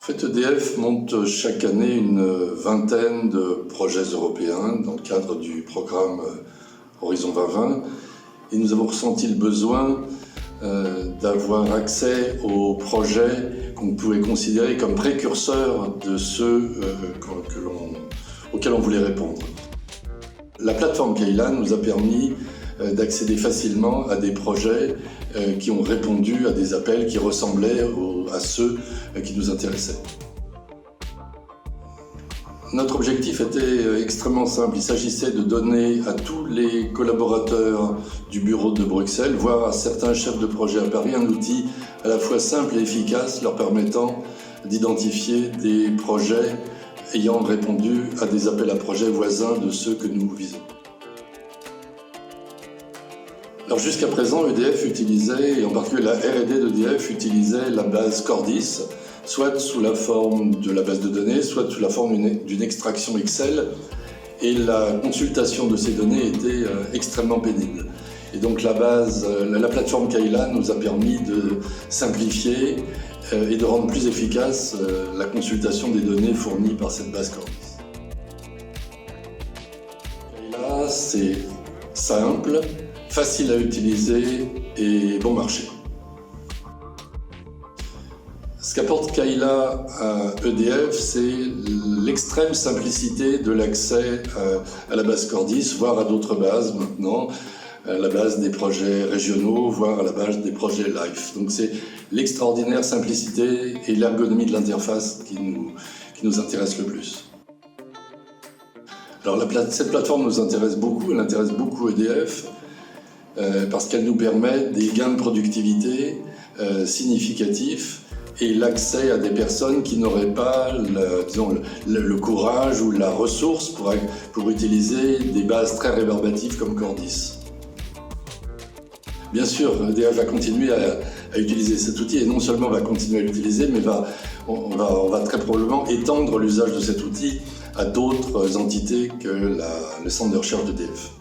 En fait, EDF monte chaque année une vingtaine de projets européens dans le cadre du programme Horizon 2020. Et nous avons ressenti le besoin d'avoir accès aux projets qu'on pouvait considérer comme précurseurs de ceux auxquels on voulait répondre. La plateforme Kailan nous a permis d'accéder facilement à des projets qui ont répondu à des appels qui ressemblaient à ceux qui nous intéressaient. Notre objectif était extrêmement simple. Il s'agissait de donner à tous les collaborateurs du bureau de Bruxelles, voire à certains chefs de projet à Paris, un outil à la fois simple et efficace leur permettant d'identifier des projets ayant répondu à des appels à projets voisins de ceux que nous visons. Alors jusqu'à présent, EDF utilisait, et en particulier la R&D d'EDF utilisait la base Cordis, soit sous la forme de la base de données, soit sous la forme d'une extraction Excel, et la consultation de ces données était extrêmement pénible. Et donc la plateforme Kailan nous a permis de simplifier et de rendre plus efficace la consultation des données fournies par cette base Cordis. Kailan, c'est simple, facile à utiliser et bon marché. Ce qu'apporte Kailan à EDF, c'est l'extrême simplicité de l'accès à la base Cordis, voire à d'autres bases maintenant, à la base des projets régionaux, voire à la base des projets LIFE. Donc c'est l'extraordinaire simplicité et l'ergonomie de l'interface qui nous intéresse le plus. Alors cette plateforme nous intéresse beaucoup, elle intéresse beaucoup EDF, parce qu'elle nous permet des gains de productivité significatifs et l'accès à des personnes qui n'auraient pas le courage ou la ressource pour utiliser des bases très rébarbatives comme Cordis. Bien sûr, EDF va continuer à utiliser cet outil et non seulement va continuer à l'utiliser, mais on va très probablement étendre l'usage de cet outil à d'autres entités que le centre de recherche d'EDF.